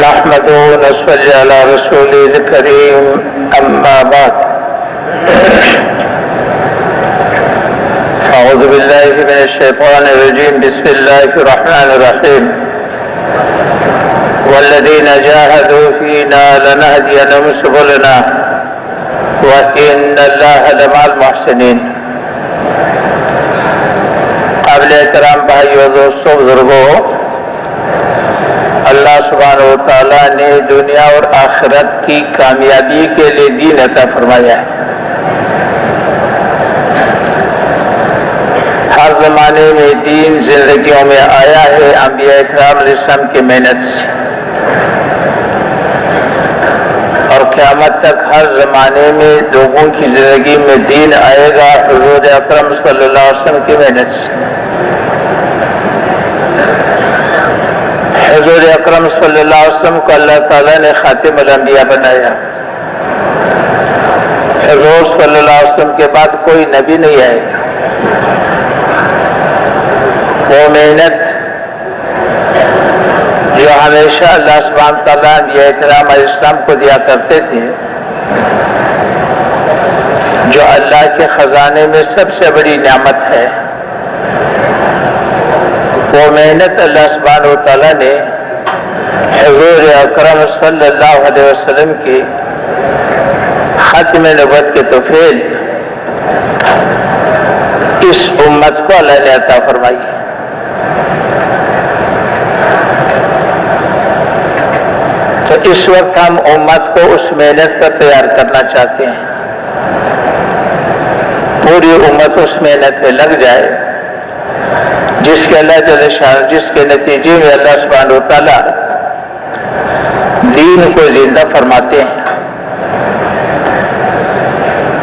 نحمده ونصلي على رسوله الكريم أما بعد أعوذ بالله من الشيطان الرجيم بسم الله الرحمن الرحيم والذين جاهدوا فينا لنهدينهم سبلنا وإن الله لمع المحسنين. قابل احترام بھائیو دوستو بزرگوں، اللہ سبحانہ و تعالیٰ نے دنیا اور آخرت کی کامیابی کے لیے دین عطا فرمایا ہے. ہر زمانے میں دین زندگیوں میں آیا ہے انبیاء اکرام علیہ السلام کی محنت سے، اور قیامت تک ہر زمانے میں لوگوں کی زندگی میں دین آئے گا حضور اکرم صلی اللہ علیہ وسلم کی محنت سے. حضور اکرم صلی اللہ علیہ وسلم کو اللہ تعالیٰ نے خاتم الانبیاء بنایا. حضور صلی اللہ علیہ وسلم کے بعد کوئی نبی نہیں آئے گا. وہ محنت جو ہمیشہ اللہ سبحانہ تعالیٰ انبیاء اکرام علیہ السلام کو دیا کرتے تھے، جو اللہ کے خزانے میں سب سے بڑی نعمت ہے، وہ محنت اللہ سبحانہ و تعالیٰ نے حضور اکرم صلی اللہ علیہ وسلم کی ختم نبوت کے توفیل اس امت کو اللہ نے عطا فرمائی. تو اس وقت ہم امت کو اس محنت پر تیار کرنا چاہتے ہیں. پوری امت اس محنت میں لگ جائے جس کے اللہ جل شان، جس کے نتیجے میں اللہ سبحانہ و تعالیٰ دین کو زندہ فرماتے ہیں.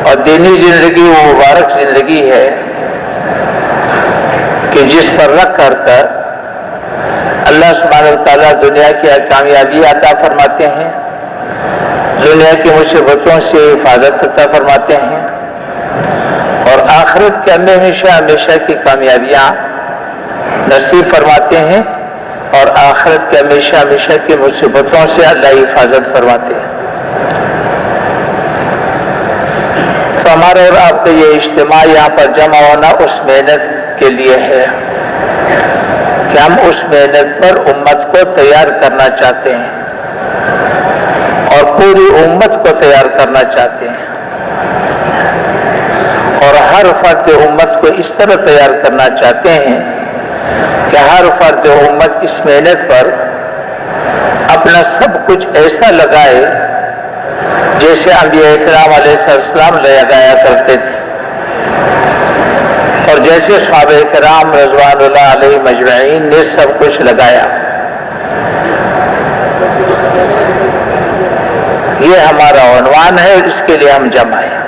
اور دینی زندگی وہ مبارک زندگی ہے کہ جس پر رکھ کر اللہ سبحانہ و تعالیٰ دنیا کی کامیابی عطا فرماتے ہیں، دنیا کی مصیبتوں سے حفاظت عطا فرماتے ہیں، اور آخرت کے ہمیشہ کی کامیابیاں نصیب فرماتے ہیں، اور آخرت کے ہمیشہ کی مصیبتوں سے اللہ حفاظت فرماتے ہیں. تو ہمارا اور آپ کا یہ اجتماع یہاں پر جمع ہونا اس محنت کے لیے ہے کہ ہم اس محنت پر امت کو تیار کرنا چاہتے ہیں، اور پوری امت کو تیار کرنا چاہتے ہیں، اور ہر فرد امت کو اس طرح تیار کرنا چاہتے ہیں کہ ہر فرد امت اس محنت پر اپنا سب کچھ ایسا لگائے جیسے انبیاء اکرام علیہ السلام لگایا کرتے تھے، اور جیسے صحابہ کرام رضوان اللہ علیہ مجمعین نے سب کچھ لگایا. یہ ہمارا عنوان ہے، اس کے لیے ہم جمع ہیں.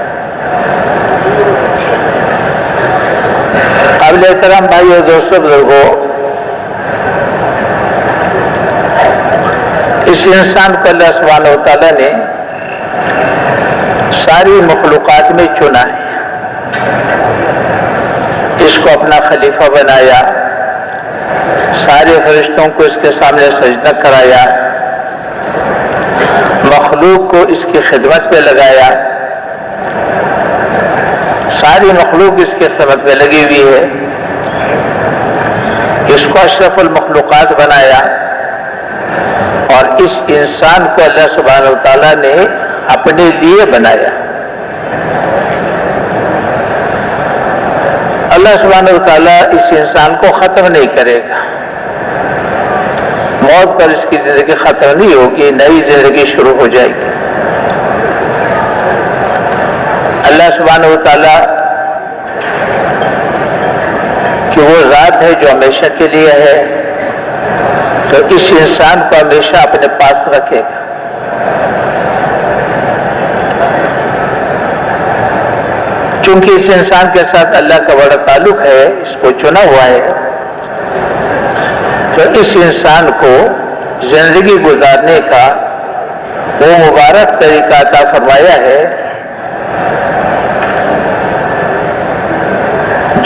قابل احترام بھائیو دوستو بزرگوں، اس انسان کو اللہ سبحانہ و تعالیٰ نے ساری مخلوقات میں چنا ہے. اس کو اپنا خلیفہ بنایا، سارے فرشتوں کو اس کے سامنے سجدہ کرایا، مخلوق کو اس کی خدمت پہ لگایا. ساری مخلوق اس کی خدمت پہ لگی ہوئی ہے. اس کو اشرف المخلوقات بنایا، اور اس انسان کو اللہ سبحانہ و تعالیٰ نے اپنے لیے بنایا. اللہ سبحانہ و تعالیٰ اس انسان کو ختم نہیں کرے گا. موت پر اس کی زندگی ختم نہیں ہوگی، نئی زندگی شروع ہو جائے گی. اللہ سبحانہ و تعالیٰ کہ وہ ذات ہے جو ہمیشہ کے لیے ہے، تو اس انسان کو ہمیشہ اپنے پاس رکھے گا. چونکہ اس انسان کے ساتھ اللہ کا بڑا تعلق ہے، اس کو چنا ہوا ہے، تو اس انسان کو زندگی گزارنے کا وہ مبارک طریقہ عطا فرمایا ہے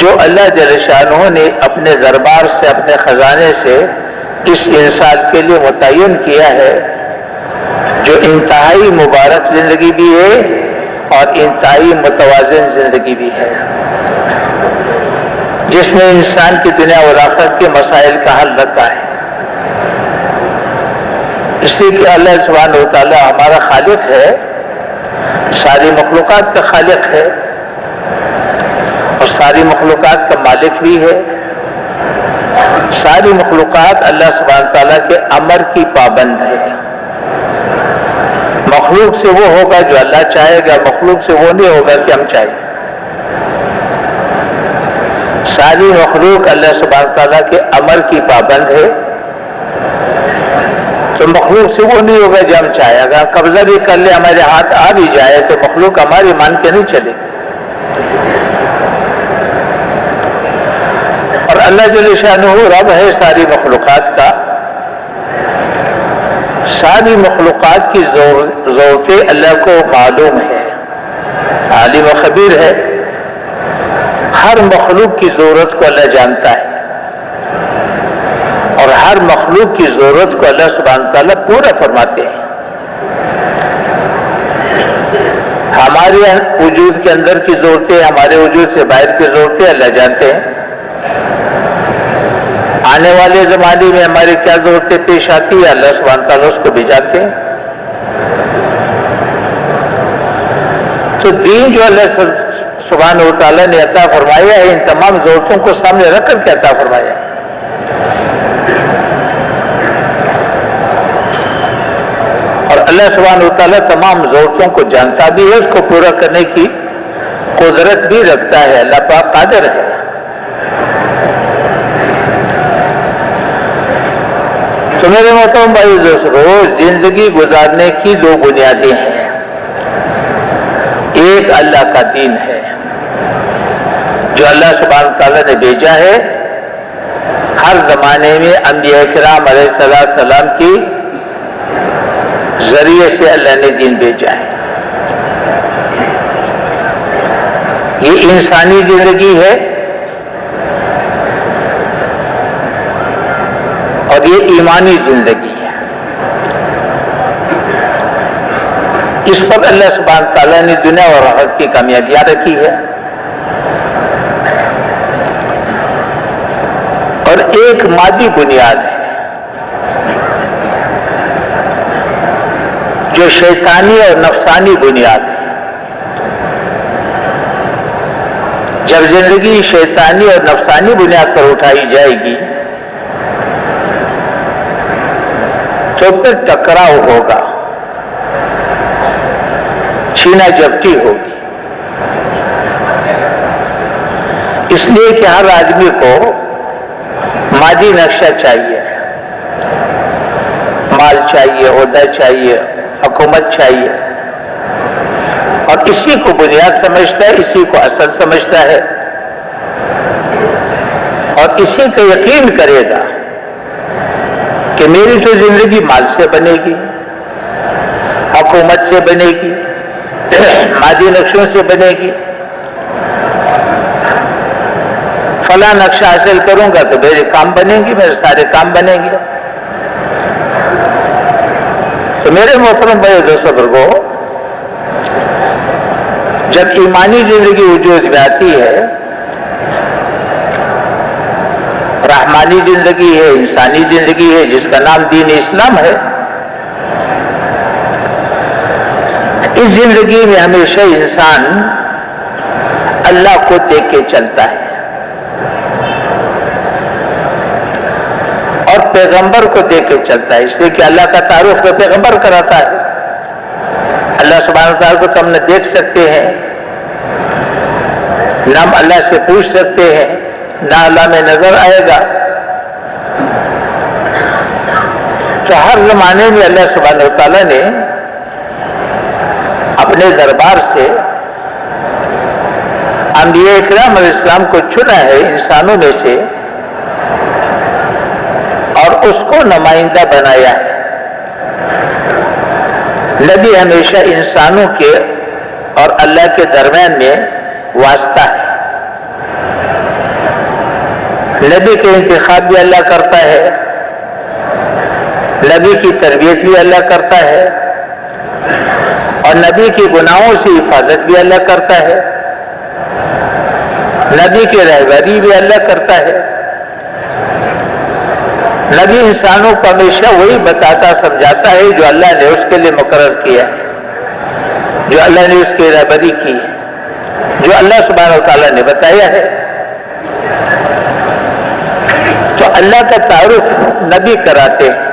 جو اللہ جل شانہ نے اپنے دربار سے، اپنے خزانے سے اس انسان کے لیے متعین کیا ہے جو انتہائی مبارک زندگی بھی ہے اور انتہائی متوازن زندگی بھی ہے، جس میں انسان کی دنیا اور آخرت کے مسائل کا حل رہتا ہے۔ اس لیے کہ اللہ سبحانہ و تعالی ہمارا خالق ہے، ساری مخلوقات کا خالق ہے اور ساری مخلوقات کا مالک بھی ہے۔ ساری مخلوقات اللہ سبحانہ تعالیٰ کے امر کی پابند ہے۔ مخلوق سے وہ ہوگا جو اللہ چاہے گا، مخلوق سے وہ نہیں ہوگا کہ ہم چاہیں۔ ساری مخلوق اللہ سبحانہ تعالیٰ کے امر کی پابند ہے، تو مخلوق سے وہ نہیں ہوگا جو ہم چاہیں۔ اگر ہم قبضہ بھی کر لیں، ہمارے ہاتھ آ بھی جائے، تو مخلوق ہماری مان کے نہیں چلے گی۔ اور اللہ جل شانہ رب ہے ساری مخلوقات کا، ساری مخلوقات کی ضرورتیں اللہ کو معلوم ہے، عالم و خبیر ہے۔ ہر مخلوق کی ضرورت کو اللہ جانتا ہے اور ہر مخلوق کی ضرورت کو اللہ سبحانہ تعالیٰ پورا فرماتے ہیں۔ ہمارے وجود کے اندر کی ضرورتیں، ہمارے وجود سے باہر کی ضرورتیں اللہ جانتے ہیں۔ آنے والے زمانے میں ہماری کیا ضرورتیں پیش آتی ہے، اللہ سبحانہ تعالیٰ اس کو بھی جانتے ہیں۔ تو دین جو اللہ سبحانہ و تعالیٰ نے عطا فرمایا ہے، ان تمام ضرورتوں کو سامنے رکھ کر کے عطا فرمایا ہے۔ اور اللہ سبحانہ و تعالیٰ تمام ضرورتوں کو جانتا بھی ہے، اس کو پورا کرنے کی قدرت بھی رکھتا ہے۔ اللہ پاک قادر ہے۔ تو میرے محترم بھائی دوستو، زندگی گزارنے کی دو بنیادیں ہیں۔ ایک اللہ کا دین ہے جو اللہ سبحانہ تعالیٰ نے بھیجا ہے، ہر زمانے میں انبیاء کرام علیہ السلام کی ذریعے سے اللہ نے دین بھیجا ہے۔ یہ انسانی زندگی ہے اور یہ ایمانی زندگی ہے۔ اس پر اللہ سبحانہ تعالیٰ نے دنیا اور آخرت کی کامیابیاں رکھی ہے۔ اور ایک مادی بنیاد ہے جو شیطانی اور نفسانی بنیاد ہے۔ جب زندگی شیطانی اور نفسانی بنیاد پر اٹھائی جائے گی تو پھر ٹکراؤ ہوگا، چھینا جھپٹی ہوگی۔ اس لیے کہ ہر آدمی کو مادی نقشہ چاہیے، مال چاہیے، عہدہ چاہیے، حکومت چاہیے، اور اسی کو بنیاد سمجھتا ہے، اسی کو اصل سمجھتا ہے، اور اسی کا یقین کرے گا کہ میری تو زندگی مال سے بنے گی، حکومت سے بنے گی، مادی نقشوں سے بنے گی۔ فلاں نقشہ حاصل کروں گا تو میرے کام بنیں گے، میرے سارے کام بنیں گے۔ تو میرے محترم بھائی دوستو بزرگو، جب ایمانی زندگی وجود میں آتی ہے، رحمانی زندگی ہے، انسانی زندگی ہے، جس کا نام دین اسلام ہے، اس زندگی میں ہمیشہ انسان اللہ کو دیکھ کے چلتا ہے اور پیغمبر کو دیکھ کے چلتا ہے، اس لیے کہ اللہ کا تعارف تو پیغمبر کراتا ہے۔ اللہ سبحانہ تعالیٰ کو تو ہم نہ دیکھ سکتے ہیں، نہ ہم اللہ سے پوچھ سکتے ہیں، نہ اللہ میں نظر آئے گا۔ تو ہر زمانے میں اللہ سبحانہ تعالیٰ نے اپنے دربار سے انبیاء کرام علیہ السلام کو چنا ہے انسانوں میں سے، اور اس کو نمائندہ بنایا ہے۔ نبی ہمیشہ انسانوں کے اور اللہ کے درمیان میں واسطہ ہے۔ نبی کا انتخاب بھی اللہ کرتا ہے، نبی کی تربیت بھی اللہ کرتا ہے، اور نبی کی گناہوں سے حفاظت بھی اللہ کرتا ہے، نبی کی رہبری بھی اللہ کرتا ہے۔ نبی انسانوں کو ہمیشہ وہی بتاتا سمجھاتا ہے جو اللہ نے اس کے لیے مقرر کیا ہے، جو اللہ نے اس کی رہبری کی ہے، جو اللہ سبحانہ و تعالیٰ نے بتایا ہے۔ تو اللہ کا تعارف نبی کراتے ہیں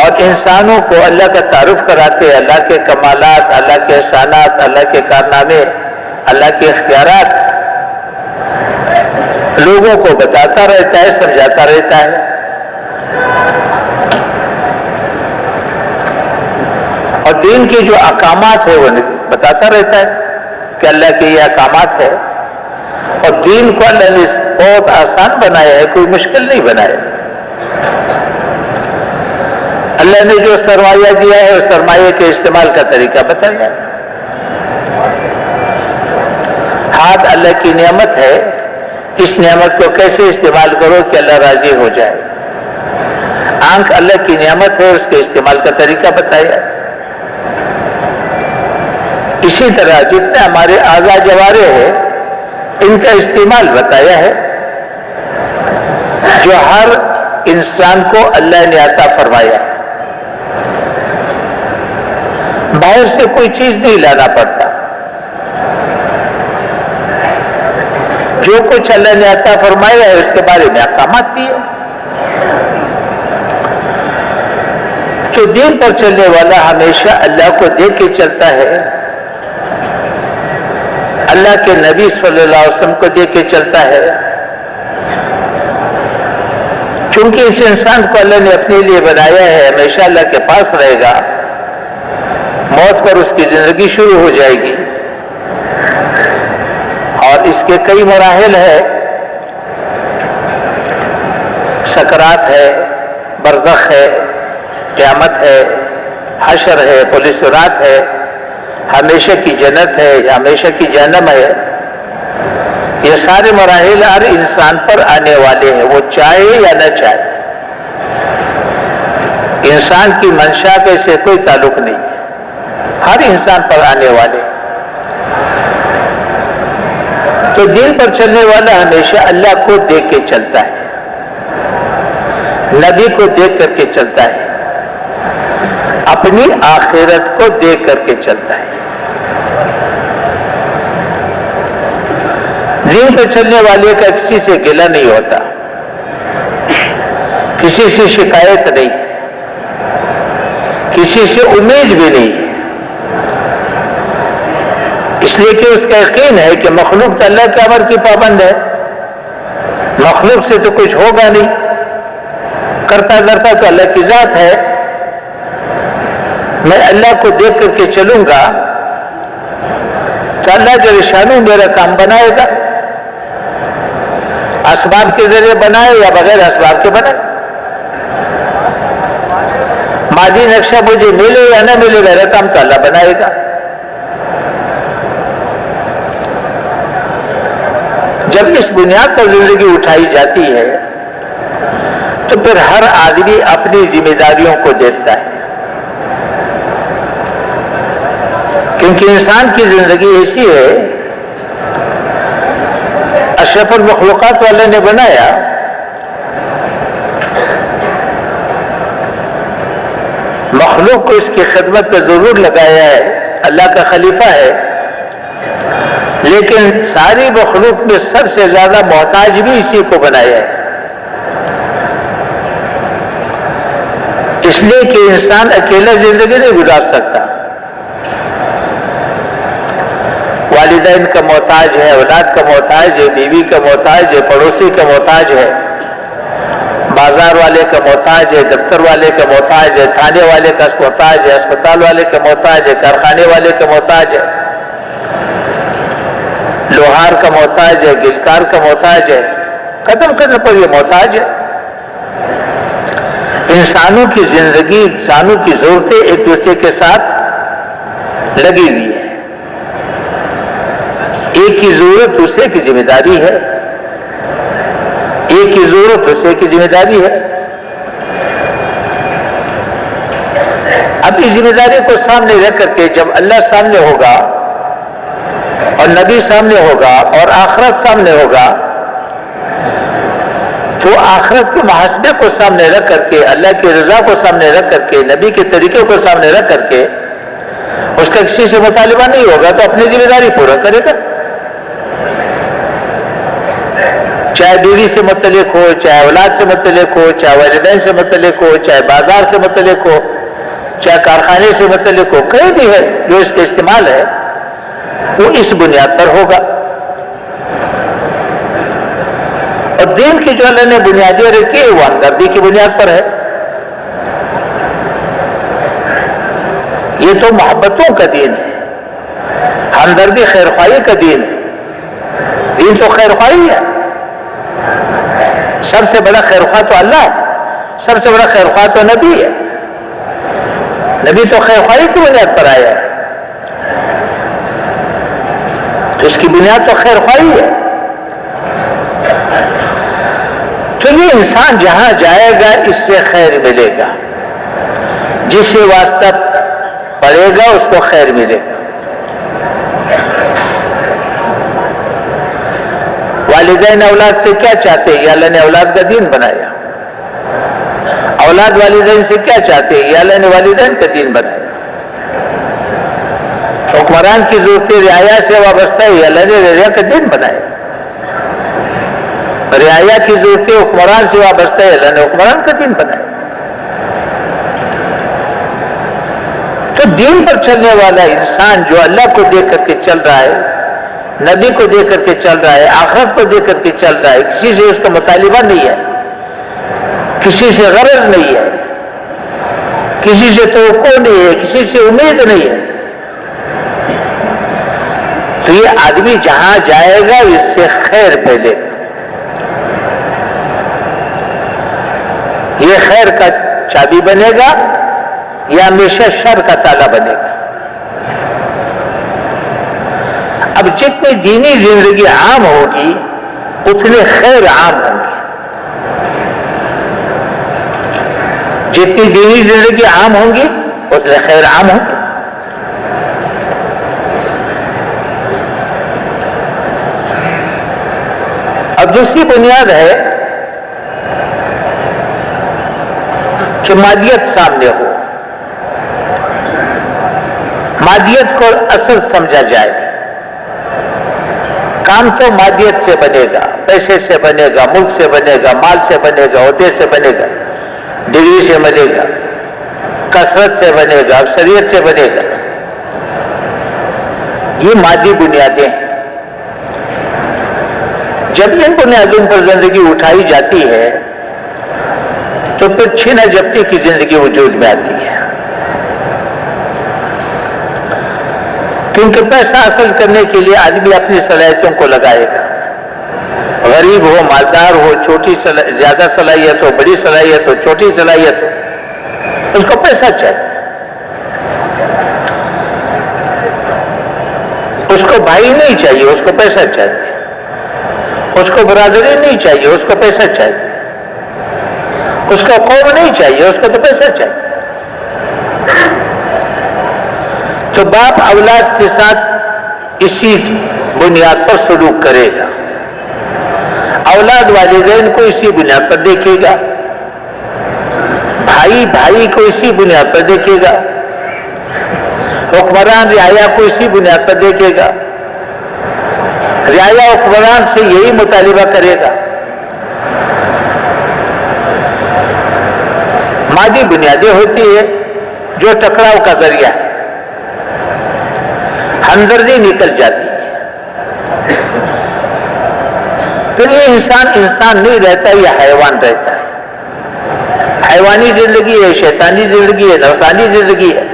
اور انسانوں کو اللہ کا تعارف کراتے ہیں، اللہ کے کمالات، اللہ کے احسانات، اللہ کے کارنامے، اللہ کے اختیارات لوگوں کو بتاتا رہتا ہے، سمجھاتا رہتا ہے۔ اور دین کے جو احکامات ہیں وہ بتاتا رہتا ہے کہ اللہ کے یہ احکامات ہے، اور دین کو اللہ نے بہت آسان بنایا ہے، کوئی مشکل نہیں بنایا۔ اللہ نے جو سرمایہ دیا ہے اس سرمایہ کے استعمال کا طریقہ بتایا ہے۔ ہاتھ اللہ کی نعمت ہے، اس نعمت کو کیسے استعمال کرو کہ اللہ راضی ہو جائے۔ آنکھ اللہ کی نعمت ہے، اس کے استعمال کا طریقہ بتایا ہے۔ اسی طرح جتنے ہمارے اعضاء جوارح ہیں ان کا استعمال بتایا ہے، جو ہر انسان کو اللہ نے عطا فرمایا ہے۔ باہر سے کوئی چیز نہیں لانا پڑتا، جو کچھ اللہ نے عطا فرمایا ہے اس کے بارے میں احکامات دیے۔ تو دین پر چلنے والا ہمیشہ اللہ کو دیکھ کے چلتا ہے، اللہ کے نبی صلی اللہ علیہ وسلم کو دیکھ کے چلتا ہے۔ چونکہ اس انسان کو اللہ نے اپنے لیے بنایا ہے، ہمیشہ اللہ کے پاس رہے گا، موت پر اس کی زندگی شروع ہو جائے گی، اور اس کے کئی مراحل ہیں، سکرات ہے، برزخ ہے، قیامت ہے، حشر ہے، پولیس صراط ہے، ہمیشہ کی جنت ہے یا ہمیشہ کی جہنم ہے۔ یہ سارے مراحل ہر انسان پر آنے والے ہیں، وہ چاہے یا نہ چاہے۔ انسان کی منشا کے سے کوئی تعلق نہیں ہے، ہر انسان پر آنے والے۔ تو دین پر چلنے والا ہمیشہ اللہ کو دیکھ کے چلتا ہے، نبی کو دیکھ کر کے چلتا ہے، اپنی آخرت کو دیکھ کر کے چلتا ہے۔ دین پر چلنے والے کا کسی سے گلہ نہیں ہوتا، کسی سے شکایت نہیں، کسی سے امید بھی نہیں، اس لیے کہ اس کا یقین ہے کہ مخلوق تو اللہ کے امر کی پابند ہے، مخلوق سے تو کچھ ہوگا نہیں، کرتا کرتا تو اللہ کی ذات ہے۔ میں اللہ کو دیکھ کر کے چلوں گا تو اللہ جل شانہ میرا کام بنائے گا، اسباب کے ذریعے بنائے یا بغیر اسباب کے بنائے، مادی نقشہ مجھے ملے یا نہ ملے، میرا کام تو اللہ بنائے گا۔ جب اس بنیاد پر زندگی اٹھائی جاتی ہے تو پھر ہر آدمی اپنی ذمہ داریوں کو دیکھتا ہے، کیونکہ انسان کی زندگی ایسی ہے، اشرف المخلوقات والے نے بنایا، مخلوق کو اس کی خدمت پہ ضرور لگایا ہے، اللہ کا خلیفہ ہے، لیکن ساری مخلوق میں سب سے زیادہ محتاج بھی اسی کو بنایا ہے، اس لیے کہ انسان اکیلا زندگی نہیں گزار سکتا، والدین کا محتاج ہے، اولاد کا محتاج ہے، بیوی کا محتاج ہے، پڑوسی کا محتاج ہے، بازار والے کا محتاج ہے، دفتر والے کا محتاج ہے، تھانے والے کا محتاج ہے، اسپتال والے کا محتاج ہے، کارخانے والے کا محتاج ہے، لوہار کا محتاج ہے، گلکار کا محتاج ہے، قدم قدم پر یہ محتاج ہے۔ انسانوں کی زندگی، انسانوں کی ضرورتیں ایک دوسرے کے ساتھ لگی ہوئی ہے، ایک کی ضرورت دوسرے کی ذمہ داری ہے، ایک کی ضرورت دوسرے کی ذمہ داری ہے۔ اپنی ذمہ داری کو سامنے رکھ کر کے جب اللہ سامنے ہوگا اور نبی سامنے ہوگا اور آخرت سامنے ہوگا تو آخرت کے محاسبے کو سامنے رکھ کر کے اللہ کی رضا کو سامنے رکھ کر کے نبی کے طریقے کو سامنے رکھ کر کے اس کا کسی سے مطالبہ نہیں ہوگا تو اپنی ذمہ داری پورا کرے گا، چاہے بیوی سے متعلق ہو، چاہے اولاد سے متعلق ہو، چاہے والدین سے متعلق ہو، چاہے بازار سے متعلق ہو، چاہے کارخانے سے متعلق ہو، کہیں بھی ہے جو اس کا استعمال ہے وہ اس بنیاد پر ہوگا۔ اور دین کی جو اللہ نے بنیادیں رکھی ہے وہ ہمدردی کی بنیاد پر ہے۔ یہ تو محبتوں کا دین ہے، ہمدردی خیرخواہی کا دین ہے، دین تو خیرخواہی ہے۔ سب سے بڑا خیرخواہ تو اللہ ہے، سب سے بڑا خیرخواہ تو نبی ہے، نبی تو خیرخواہی کی بنیاد پر آیا ہے، تو اس کی بنیاد تو خیرخواہی ہے۔ تو یہ انسان جہاں جائے گا اس سے خیر ملے گا، جس سے واسطہ پڑے گا اس کو خیر ملے گا۔ والدین اولاد سے کیا چاہتے ہیں؟ یہ اللہ نے اولاد کا دین بنایا۔ اولاد والدین سے کیا چاہتے ہیں؟ یہ اللہ نے والدین کا دین بنایا۔ حکمران کی ضرورت رعایا سے وابستہ ہے، یہ اللہ نے رعایا کا دین بنایا۔ رعایا کی ضرورتیں حکمران سے وابستہ ہے، اللہ نے حکمران کا دین بنایا۔ تو دین پر چلنے والا انسان جو اللہ کو دیکھ کر کے چل رہا ہے، نبی کو دیکھ کر کے چل رہا ہے، آخرت کو دیکھ کر کے چل رہا ہے، کسی سے اس کا مطالبہ نہیں ہے، کسی سے غرض نہیں ہے، کسی سے توقع نہیں ہے، کسی سے امید نہیں ہے، تو یہ آدمی جہاں جائے گا اس سے خیر پھیلے گا، یہ خیر کا چابی بنے گا یا ہمیشہ شر کا تالا بنے گا۔ اب جتنی دینی زندگی عام ہوگی اتنے خیر عام ہوں گے، جتنی دینی زندگی عام ہوں گی اتنے خیر عام ہوں گے۔ اب دوسری بنیاد ہے کہ مادیت سامنے ہو، مادیت کو اصل سمجھا جائے۔ کام تو مادیت سے بنے گا، پیسے سے بنے گا، ملک سے بنے گا، مال سے بنے گا، عہدے سے بنے گا، ڈگری سے بنے گا، کثرت سے بنے گا، اکثریت سے بنے گا۔ یہ مادی بنیادیں ہیں۔ جب ان بنیادوں پر زندگی اٹھائی جاتی ہے تو پھر چھینا جپٹی کی زندگی وجود میں آتی ہے، کیونکہ پیسہ حاصل کرنے کے لیے آدمی اپنی صلاحیتوں کو لگائے گا، غریب ہو، مالدار ہو، چھوٹی زیادہ صلاحیت ہو، بڑی صلاحیت ہو، چھوٹی صلاحیت ہو، اس کو پیسہ چاہیے۔ اس کو بھائی نہیں چاہیے، اس کو پیسہ چاہیے۔ اس کو برادری نہیں چاہیے، اس کو پیسہ چاہیے۔ اس کو قوم نہیں چاہیے، اس کو تو پیسہ چاہیے۔ تو باپ اولاد کے ساتھ اسی بنیاد پر سلوک کرے گا، اولاد والدین کو اسی بنیاد پر دیکھے گا، بھائی بھائی کو اسی بنیاد پر دیکھے گا، حکمران رعایا کو اسی بنیاد پر دیکھے گا، رعایا حکمران سے یہی مطالبہ کرے گا۔ مادی بنیادیں ہوتی ہے جو ٹکراؤ کا ذریعہ ہے، ہمدردی نکل جاتی ہے، پھر یہ انسان نہیں رہتا، یہ حیوان رہتا ہے۔ حیوانی زندگی ہے، شیطانی زندگی ہے، نفسانی زندگی ہے۔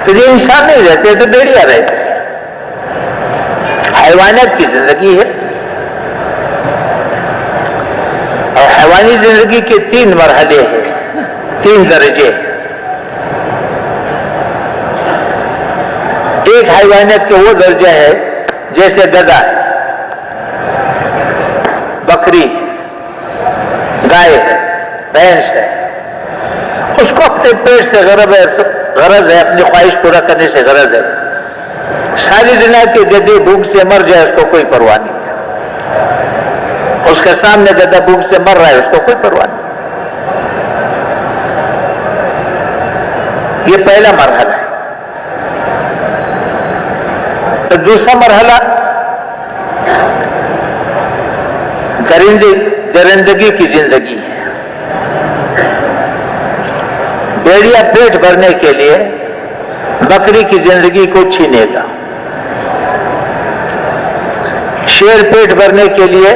پھر یہ انسان نہیں رہتے تو بھیڑیا رہتا ہے، حیوانیت کی زندگی ہے۔ اور حیوانی زندگی کے 3 مرحلے ہیں، 3 درجے۔ ایک حیوانیت کے وہ درجہ ہے جیسے گدھا ہے، بکری، گائے، بھینس ہے، اس کو اپنے پیٹ سے غرض ہے، اپنی خواہش پورا کرنے سے غرض ہے، ساری دنیا کے گدھے بھوک سے مر جائے اس کو کوئی پرواہ نہیں ہے، اس کے سامنے گدھا بھوک سے مر رہا ہے اس کو کوئی پرواہ نہیں۔ یہ پہلا مرحلہ ہے۔ تو دوسرا مرحلہ درندگی کی زندگی ہے۔ بھیڑیا پیٹ بھرنے کے لیے بکری کی زندگی کو چھینے گا، شیر پیٹ بھرنے کے لیے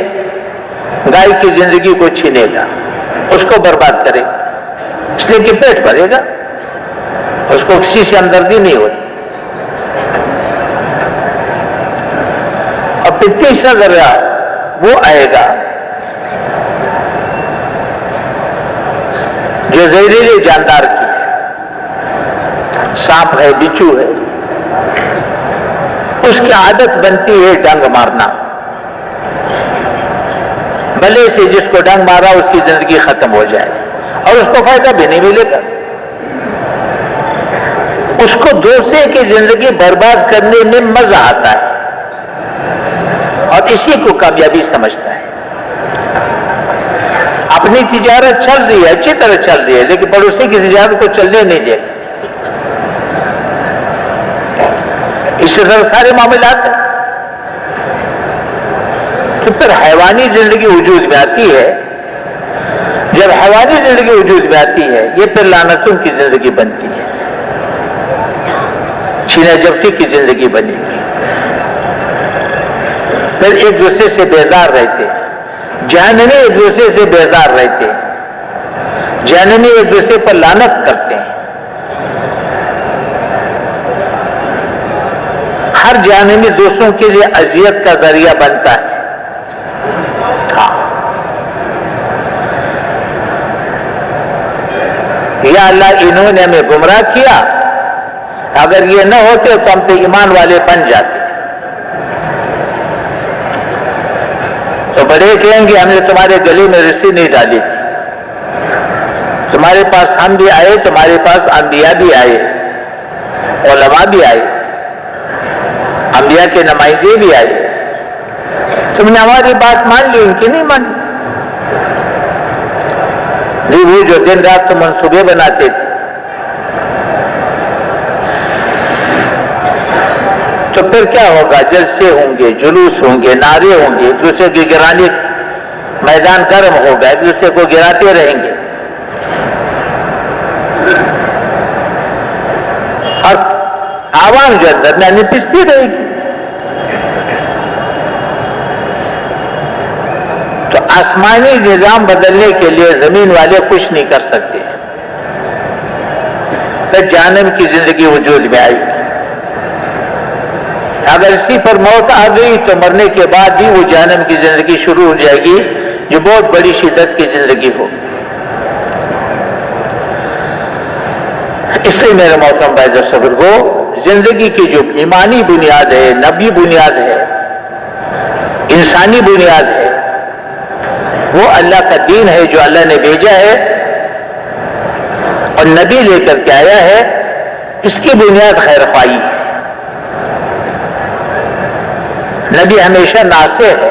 گائے کی زندگی کو چھینے گا، اس کو برباد کرے گا، اس لیے کہ پیٹ بھرے گا، اس کو کسی سے ہمدردی نہیں ہوتی۔ اور پھر تیسرا ذریعہ وہ آئے گا جو زہریلے جاندار کی ہے، سانپ ہے، بچھو ہے، اس کی عادت بنتی ہے ڈنگ مارنا، بھلے سے جس کو ڈنگ مارا اس کی زندگی ختم ہو جائے اور اس کو فائدہ بھی نہیں ملے گا، اس کو دوسرے کی زندگی برباد کرنے میں مزہ آتا ہے اور اسی کو کامیابی سمجھتا ہے۔ اپنی تجارت چل رہی ہے، اچھی طرح چل رہی ہے، لیکن پڑوسی کی تجارت کو چلنے نہیں دے گا۔ اسی طرح سارے معاملات ہیں۔ تو پھر حیوانی زندگی وجود میں آتی ہے، جب حیوانی زندگی وجود میں آتی ہے یہ پھر لعنتوں کی زندگی بنتی ہے، چھینا جھپٹی کی زندگی بنے گی، پھر ایک دوسرے سے بیزار رہتے، جہنمی ایک دوسرے سے بیزار رہتے، جہنمی ایک دوسرے پر لعنت کرتے ہیں، ہر جہنمی دوسروں کے لیے اذیت کا ذریعہ بنتا ہے۔ یا اللہ انہوں نے ہمیں گمراہ کیا، اگر یہ نہ ہوتے تو ہم تو ایمان والے بن جاتے۔ تو بڑے کہیں گے ہم نے تمہارے گلے میں رسی نہیں ڈالی تھی، تمہارے پاس ہم بھی آئے، تمہارے پاس انبیاء بھی آئے، علماء بھی آئے، انبیاء کے نمائندے بھی آئے، تم نے ہماری بات مان لی، ان کی نہیں مانی۔ وہ جو دن رات تو منصوبے بناتے تھے، تو پھر کیا ہوگا؟ جلسے ہوں گے، جلوس ہوں گے، نعرے ہوں گے، ایک دوسرے کی گرانے، میدان گرم ہوگا، ایک دوسرے کو گراتے رہیں گے، اور عوام جو اندر میں نپستی رہے گی۔ تو آسمانی نظام بدلنے کے لیے زمین والے کچھ نہیں کر سکتے، پھر جہنم کی زندگی وجود میں آئی گی۔ اگر اسی پر موت آ گئی تو مرنے کے بعد بھی وہ جہنم کی زندگی شروع ہو جائے گی، جو بہت بڑی شدت کی زندگی ہوگی۔ اس لیے میرے محترم بھائی اور بزرگوں، زندگی کی جو ایمانی بنیاد ہے، نبی بنیاد ہے، انسانی بنیاد ہے، وہ اللہ کا دین ہے جو اللہ نے بھیجا ہے اور نبی لے کر کے آیا ہے۔ اس کی بنیاد خیر خواہی ہے۔ نبی ہمیشہ ناصح ہے،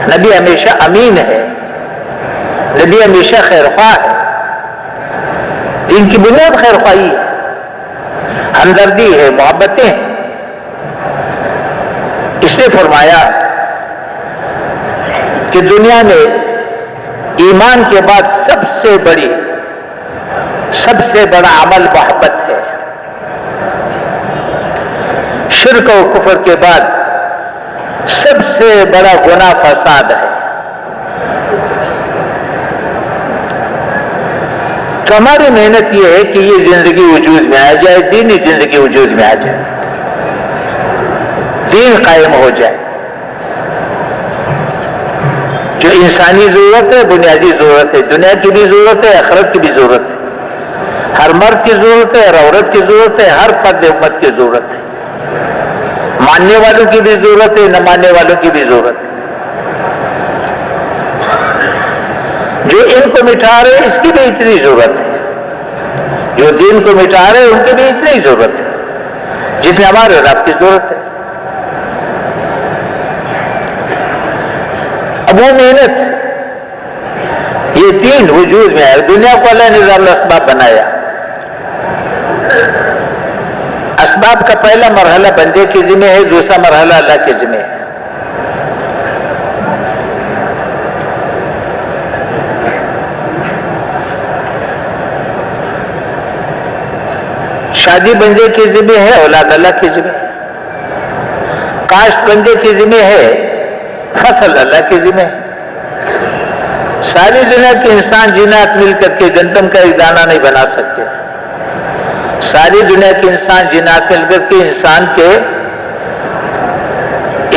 نبی ہمیشہ امین ہے، نبی ہمیشہ خیر خواہ ہے، ان کی بنیاد خیر خواہی ہے، ہمدردی ہے، محبتیں ہیں۔ اس نے فرمایا کہ دنیا میں ایمان کے بعد سب سے بڑا عمل محبت ہے، شرک و کفر کے بعد سب سے بڑا گناہ فساد ہے۔ تو ہماری محنت یہ ہے کہ یہ زندگی وجود میں آ جائے، دینی زندگی وجود میں آ جائے، دین قائم ہو جائے، جو انسانی ضرورت ہے، بنیادی ضرورت ہے، دنیا کی بھی ضرورت ہے، آخرت کی بھی ضرورت ہے، ہر مرد کی ضرورت ہے، ہر عورت کی ضرورت ہے، ہر فرد امت کی ضرورت ہے، ماننے والوں کی بھی ضرورت ہے، نہ ماننے والوں کی بھی ضرورت ہے۔ جو ان کو مٹا رہے اس کی بھی اتنی ضرورت ہے، جو دین کو مٹا رہے ان کی بھی اتنی ضرورت ہے جتنی ہمارے رب کی ضرورت ہے۔ اب وہ محنت یہ تین وجود میں ہے۔ دنیا کو اللہ نے نظام الاسباب بنایا۔ اسباب کا پہلا مرحلہ بندے کے ذمہ ہے، دوسرا مرحلہ اللہ کے ذمہ ہے۔ شادی بندے کے ذمہ ہے، اولاد اللہ کے ذمہ ہے۔ کاشت بندے کے ذمہ ہے، فصل اللہ کے ذمہ ہے۔ ساری دنیا کے انسان جنات مل کر کے گندم کا ایک دانہ نہیں بنا سکتے۔ ساری دنیا کے انسان جنات مل کر کے انسان کے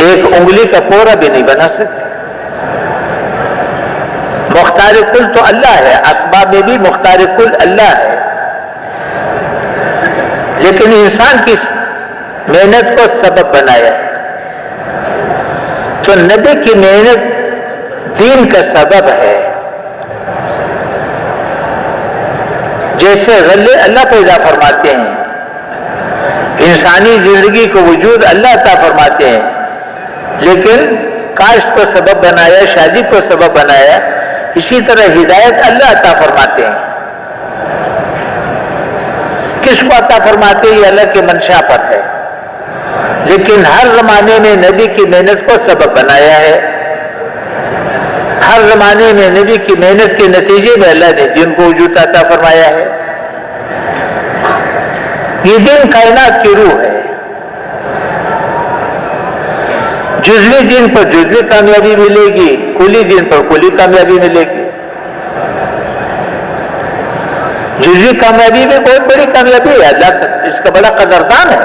ایک انگلی کا پورا بھی نہیں بنا سکتے۔ مختار کل تو اللہ ہے، اسباب میں بھی مختار کل اللہ ہے، لیکن انسان کی محنت کو سبب بنایا ہے۔ تو نبی کی محنت دین کا سبب ہے۔ جیسے غلے اللہ پیدا فرماتے ہیں، انسانی زندگی کو وجود اللہ عطا فرماتے ہیں، لیکن کاشت کو سبب بنایا، شادی کو سبب بنایا، اسی طرح ہدایت اللہ عطا فرماتے ہیں۔ کس کو عطا فرماتے ہیں یہ اللہ کے منشا پر ہے، لیکن ہر زمانے میں نبی کی محنت کو سبب بنایا ہے۔ ہر زمانے میں نبی کی محنت کے نتیجے میں اللہ نے دین کو وجود عطا فرمایا ہے۔ یہ دین کائنات کی روح ہے۔ جزوی دین پر جزوی کامیابی ملے گی، کلی دین پر کلی کامیابی ملے گی۔ جزوی کامیابی میں بہت بڑی کامیابی ہے، اللہ اس کا بڑا قدردان ہے۔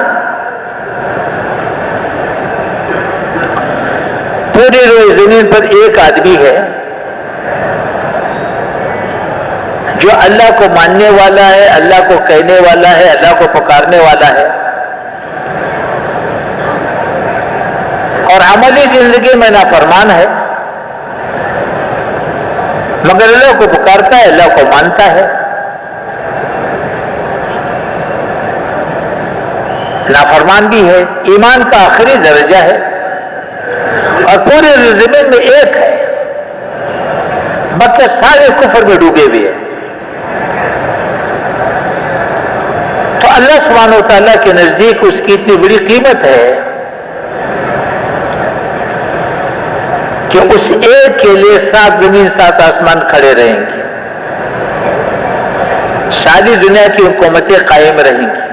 پوری روئے زمین پر ایک آدمی ہے جو اللہ کو ماننے والا ہے، اللہ کو کہنے والا ہے، اللہ کو پکارنے والا ہے، اور عملی زندگی میں نافرمان ہے، مگر اللہ کو پکارتا ہے، اللہ کو مانتا ہے۔ نافرمان بھی ہے، ایمان کا آخری درجہ ہے، اور پورے زمین میں ایک ہے، باقی سارے کفر میں ڈوبے ہوئے ہیں۔ تو اللہ سبحانہ و تعالیٰ کے نزدیک اس کی اتنی بڑی قیمت ہے کہ اس ایک کے لیے 7 زمین 7 آسمان کھڑے رہیں گے، ساری دنیا کی حکومتیں قائم رہیں گی،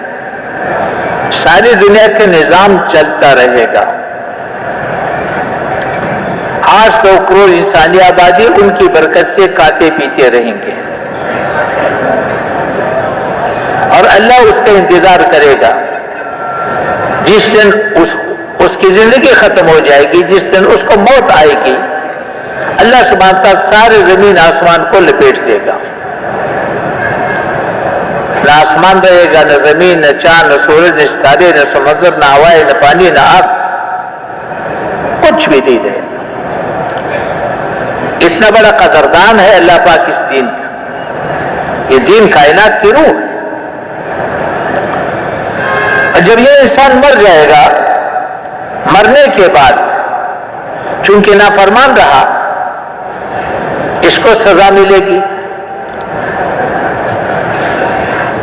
ساری دنیا کے نظام چلتا رہے گا۔ 800 کروڑ انسانی آبادی ان کی برکت سے کھاتے پیتے رہیں گے، اور اللہ اس کا انتظار کرے گا۔ جس دن اس کی زندگی ختم ہو جائے گی، جس دن اس کو موت آئے گی، اللہ سبحانہ تعالیٰ سارے زمین آسمان کو لپیٹ دے گا۔ نہ آسمان رہے گا، نہ زمین، نہ چاند، نہ سورج، نہ ستارے، نہ سمندر، نہ ہوائیں، نہ پانی، نہ آگ، کچھ بھی نہیں رہے گا۔ اتنا بڑا قدردان ہے اللہ پاک اس دین کا۔ یہ دین کائنات کی روح ہے۔ اور جب یہ انسان مر جائے گا، مرنے کے بعد چونکہ نافرمان رہا، اس کو سزا ملے گی،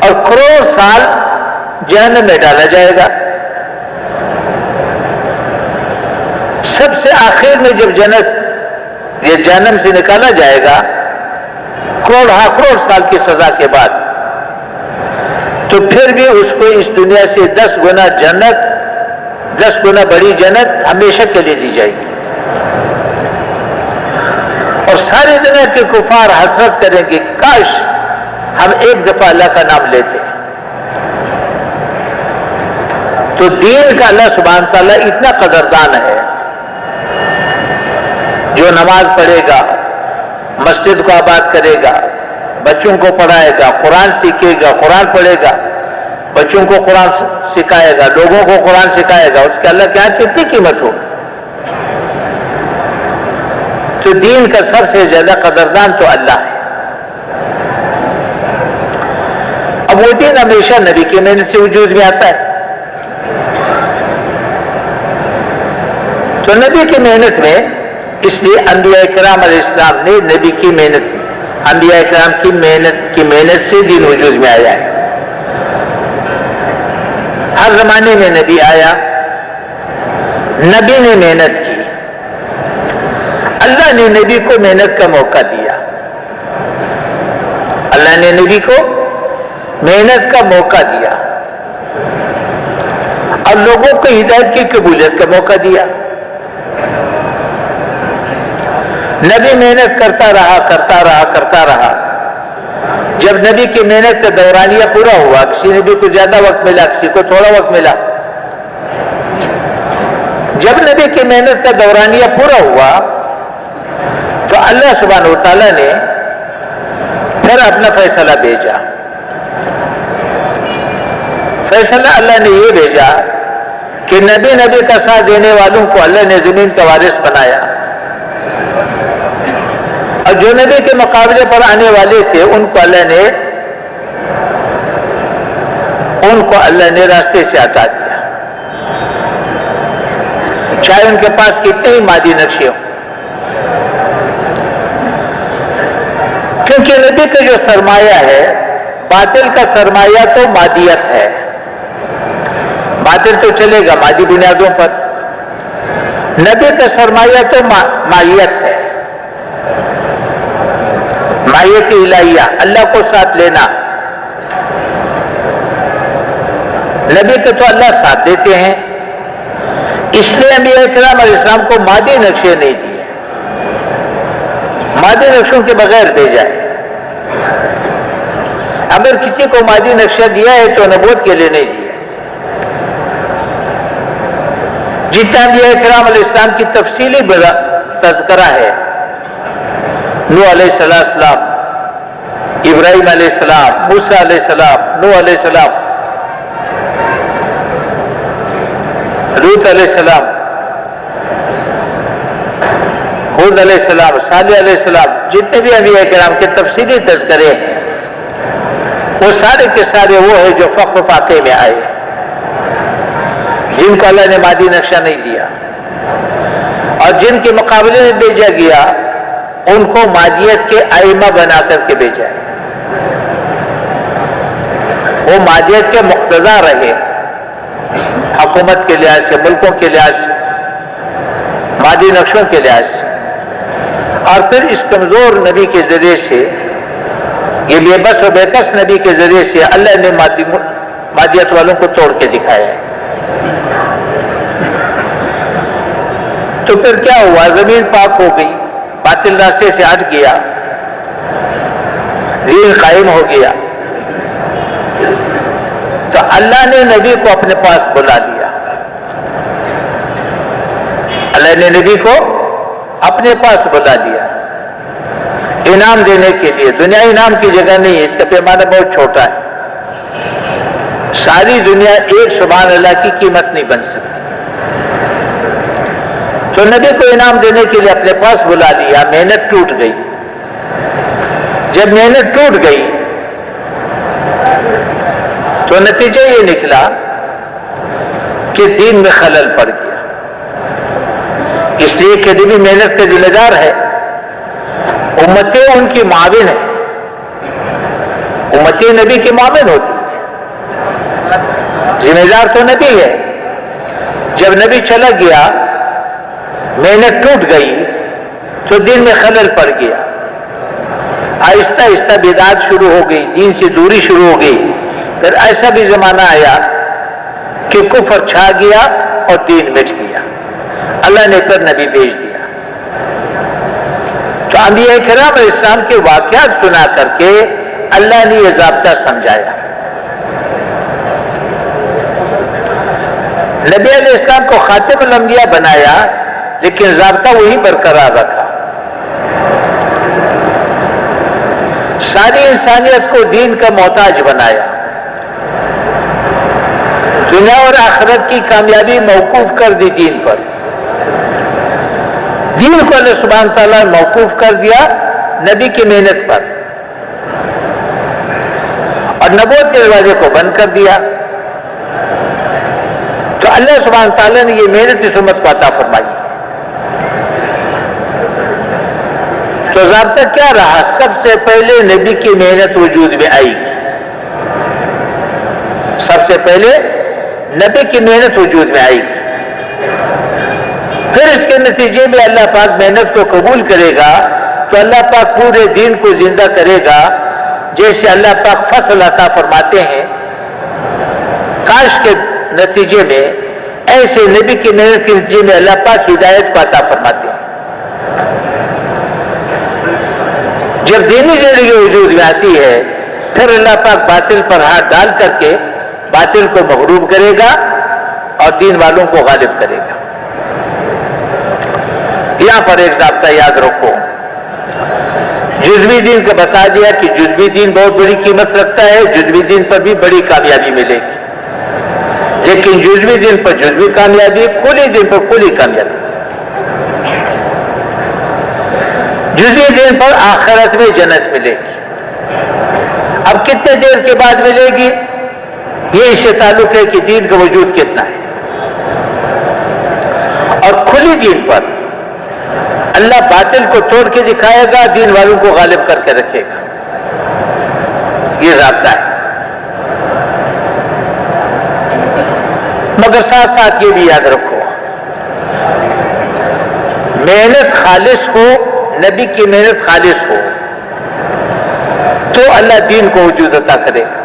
اور کروڑ سال جہنم میں ڈالا جائے گا۔ سب سے آخر میں جب یہ جہنم سے نکالا جائے گا، کروڑ سال کی سزا کے بعد، تو پھر بھی اس کو اس دنیا سے 10 گنا جنت، 10 گنا بڑی جنت ہمیشہ کے لیے دی جائے گی۔ اور ساری دنیا کے کفار حسرت کریں گے، کاش ہم ایک دفعہ اللہ کا نام لیتے۔ تو دین کا اللہ سبحانہ تعالیٰ اتنا قدردان ہے، جو نماز پڑھے گا، مسجد کو آباد کرے گا، بچوں کو پڑھائے گا، قرآن سیکھے گا، قرآن پڑھے گا، بچوں کو قرآن سکھائے گا، لوگوں کو قرآن سکھائے گا، اس کے اللہ کے یہاں کتنی قیمت ہوگی۔ تو دین کا سب سے زیادہ قدردان تو اللہ ہے. اب وہ دین ہمیشہ نبی کی محنت سے وجود میں آتا ہے. تو نبی کی محنت میں اس لیے انبیاء کرام علیہ السلام نے نبی کی محنت، انبیاء کرام کی محنت سے دین وجود میں آیا ہے. ہر زمانے میں نبی آیا، نبی نے محنت کی، اللہ نے نبی کو محنت کا موقع دیا. اللہ نے نبی کو محنت کا موقع دیا اور لوگوں کو ہدایت کی قبولیت کا موقع دیا. نبی محنت کرتا رہا. جب نبی کی محنت کا دورانیہ پورا ہوا، کسی نبی کو زیادہ وقت ملا، کسی کو تھوڑا وقت ملا. جب نبی کی محنت کا دورانیہ پورا ہوا تو اللہ سبحانہ و تعالیٰ نے پھر اپنا فیصلہ بھیجا. فیصلہ اللہ نے یہ بھیجا کہ نبی کا ساتھ دینے والوں کو اللہ نے زمین کا وارث بنایا، اور جو نبی کے مقابلے پر آنے والے تھے ان کو اللہ نے راستے سے ہٹا دیا، چاہے ان کے پاس کتنے ہی مادی نقشے ہوں. کیونکہ نبی کا جو سرمایہ ہے، باطل کا سرمایہ تو مادیت ہے. باطل تو چلے گا مادی بنیادوں پر، نبی کا سرمایہ تو مائیت ہے، مائیت الہیہ، اللہ کو ساتھ لینا. نبی کا تو اللہ ساتھ دیتے ہیں، اس لیے انبیاء کرام علیہ السلام کو مادی نقشے نہیں دیے، مادی نقشوں کے بغیر بھیجا ہے. اگر کسی کو مادی نقشہ دیا ہے تو نبوت کے لیے نہیں دیا. جتنا انبیاء کرام علیہ السلام کی تفصیلی تذکرہ ہے، نوح علیہ السلام، ابراہیم علیہ السلام، موسیٰ علیہ السلام، نوح علیہ السلام، لوط علیہ السلام، ہود علیہ السلام، صالح علیہ السلام، جتنے بھی انبیاء کرام کے تفصیلی تذکرے ہیں وہ سارے کے سارے وہ ہیں جو فخر و فاقے میں آئے، جن کو اللہ نے مادی نقشہ نہیں دیا، اور جن کے مقابلے میں بھیجا گیا ان کو مادیت کے ائمہ بنا کر کے بھیجا ہے. وہ مادیت کے مقتضا رہے، حکومت کے لحاظ سے، ملکوں کے لحاظ سے، مادی نقشوں کے لحاظ سے. اور پھر اس کمزور نبی کے ذریعے سے، یہ بے بس و بے کس نبی کے ذریعے سے اللہ نے مادیت والوں کو توڑ کے دکھایا ہے. تو پھر کیا ہوا؟ زمین پاک ہو گئی، باطل راستے سے ہٹ گیا، دین قائم ہو گیا. تو اللہ نے نبی کو اپنے پاس بلا لیا. اللہ نے نبی کو اپنے پاس بلا لیا انعام دینے کے لیے. دنیا انعام کی جگہ نہیں ہے، اس کا پیمانہ بہت چھوٹا ہے. ساری دنیا ایک سبحان اللہ کی قیمت نہیں بن سکتی. تو نبی کو انعام دینے کے لیے اپنے پاس بلا لیا. محنت ٹوٹ گئی. جب محنت ٹوٹ گئی تو نتیجہ یہ نکلا کہ دین میں خلل پڑ گیا. اس لیے کہ نبی محنت کا ذمہ دار ہے، امتیں ان کی معاون ہیں، امتیں نبی کی معاون ہوتی ہے، ذمہ دار تو نبی ہے. جب نبی چلا گیا، محنت ٹوٹ گئی تو دین میں خلل پڑ گیا. آہستہ آہستہ بدعت شروع ہو گئی، دین سے دوری شروع ہو گئی. پھر ایسا بھی زمانہ آیا کہ کفر چھا گیا اور دین مٹ گیا. اللہ نے پھر نبی بھیج دیا. تو انبیاء کرام علیہ السلام کے واقعات سنا کر کے اللہ نے یہ ضابطہ سمجھایا. نبی علیہ السلام کو خاتم الانبیاء بنایا، لیکن ضابطہ وہی برقرار رکھا. ساری انسانیت کو دین کا محتاج بنایا. دنیا اور آخرت کی کامیابی موقوف کر دی دین پر. دین کو اللہ سبحانہ تعالیٰ نے موقوف کر دیا نبی کی محنت پر، اور نبوت کے دروازے کو بند کر دیا. تو اللہ سبحانہ تعالیٰ نے یہ محنت اس امت کو عطا فرمائی. تو ضابطہ کیا رہا؟ سب سے پہلے نبی کی محنت وجود میں آئے گی. سب سے پہلے نبی کی محنت وجود میں آئے گی، پھر اس کے نتیجے میں اللہ پاک محنت کو قبول کرے گا تو اللہ پاک پورے دین کو زندہ کرے گا. جیسے اللہ پاک فصل عطا فرماتے ہیں کاش کے نتیجے میں، ایسے نبی کی محنت کے نتیجے میں اللہ پاک ہدایت کو عطا فرماتے ہیں. جب دینی زندگی وجود میں آتی ہے پھر اللہ پاک باطل پر ہاتھ ڈال کر کے باطل کو مغلوب کرے گا اور دین والوں کو غالب کرے گا. یہاں پر ایک ضابطہ یاد رکھو، جزوی دین کو بتا دیا کہ جزوی دین بہت بڑی قیمت رکھتا ہے، جزوی دین پر بھی بڑی کامیابی ملے گی، لیکن جزوی دین پر جزوی کامیابی، کلی دین پر کلی کامیابی. جزوی دین پر آخرت میں جنت ملے گی. اب کتنے دیر کے بعد ملے گی یہ اس سے تعلق ہے کہ دین کا وجود کتنا ہے. اور کھلی دین پر اللہ باطل کو توڑ کے دکھائے گا، دین والوں کو غالب کر کے رکھے گا. یہ ضابطہ ہے. مگر ساتھ ساتھ یہ بھی یاد رکھو، محنت خالص ہو، نبی کی محنت خالص ہو تو اللہ دین کو وجود عطا کرے گا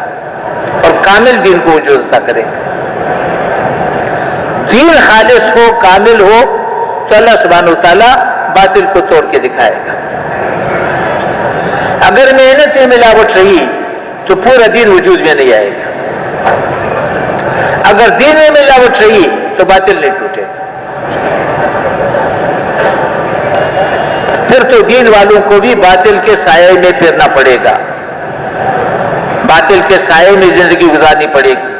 اور کامل دین کو وجود عطا کرے گا. دین خالص ہو، کامل ہو تو اللہ سبحانہ وتعالیٰ باطل کو توڑ کے دکھائے گا. اگر محنت میں ملاوٹ رہی تو پورا دین وجود میں نہیں آئے گا. اگر دین میں ملاوٹ رہی تو باطل نہیں ٹوٹے گا. پھر تو دین والوں کو بھی باطل کے سائے میں پھرنا پڑے گا، باطل کے سائے میں زندگی گزارنی پڑے گی.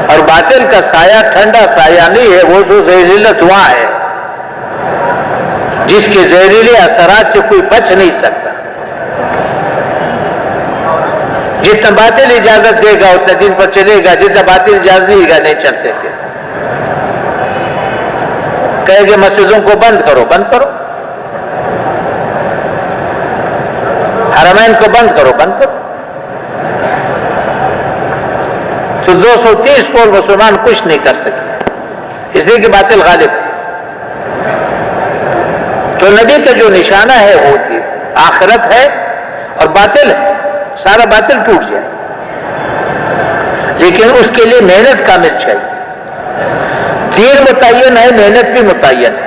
اور باطل کا سایہ ٹھنڈا سایہ نہیں ہے، وہ تو زہریلا دھواں ہے جس کے زہریلے اثرات سے کوئی بچ نہیں سکتا. جتنا باطل اجازت دے گا اتنا دین پر چلے گا، جتنا باطل اجازت نہیں گا نہیں چل سکے. کہے گے مسجدوں کو بند کرو، بند کرو. حرمین کو بند کرو، بند کرو. تو 230 پول مسلمان کچھ نہیں کر سکے، اس لیے کہ باطل غالب ہے. تو نبی کا جو نشانہ ہے وہ آخرت ہے اور باطل ہے، سارا باطل ٹوٹ جائے. لیکن اس کے لیے محنت کامل چاہیے. دین متعین ہے، محنت بھی متعین ہے.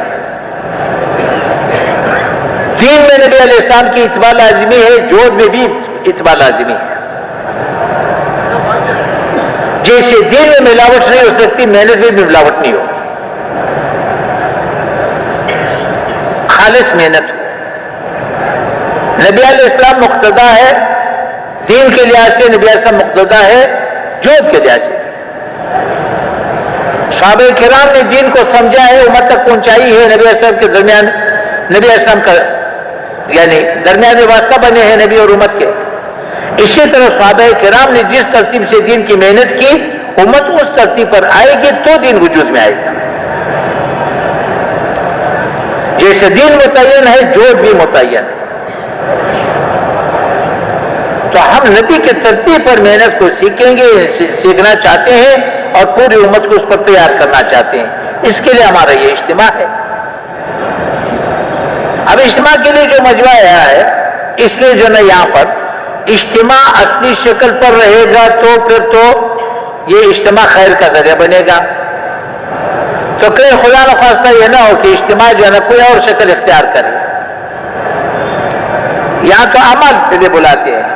دین میں نبی علیہ السلام کی اتباع لازمی ہے، جوڑ میں بھی اتباع لازمی ہے. جیسے دین میں ملاوٹ نہیں ہو سکتی، محنت میں بھی ملاوٹ نہیں ہوگی. خالص محنت ہو. نبی علیہ السلام مقتدا ہے، دین کے لحاظ سے نبی علیہ السلام مقتدا ہے، جوت کے لحاظ سے. صحابہ کرام نے دین کو سمجھا ہے، امت تک پہنچائی ہے. نبی علیہ السلام کے درمیان، نبی علیہ السلام کا یعنی درمیان واسطہ بنے ہیں نبی اور امت کے. اسی طرح صحابہ کرام نے جس ترتیب سے دین کی محنت کی، امت اس ترتیب پر آئے گی تو دین وجود میں آئے گا. جیسے دین متعین ہے، جوڑ بھی متعین ہے. تو ہم نبی کے ترتیب پر محنت کو سیکھیں گے، سیکھنا چاہتے ہیں اور پوری امت کو اس پر تیار کرنا چاہتے ہیں. اس کے لیے ہمارا یہ اجتماع ہے. اب اجتماع کے لیے جو مجمع آیا ہے، اس لیے جو نا یہاں پر اجتماع اصلی شکل پر رہے گا تو پھر تو یہ اجتماع خیر کا ذریعہ بنے گا. تو کہیں خدا نخواستہ یہ نہ ہو کہ اجتماع جو ہے نا کوئی اور شکل اختیار کرے. یہاں تو عمل کے لیے بلاتے ہیں،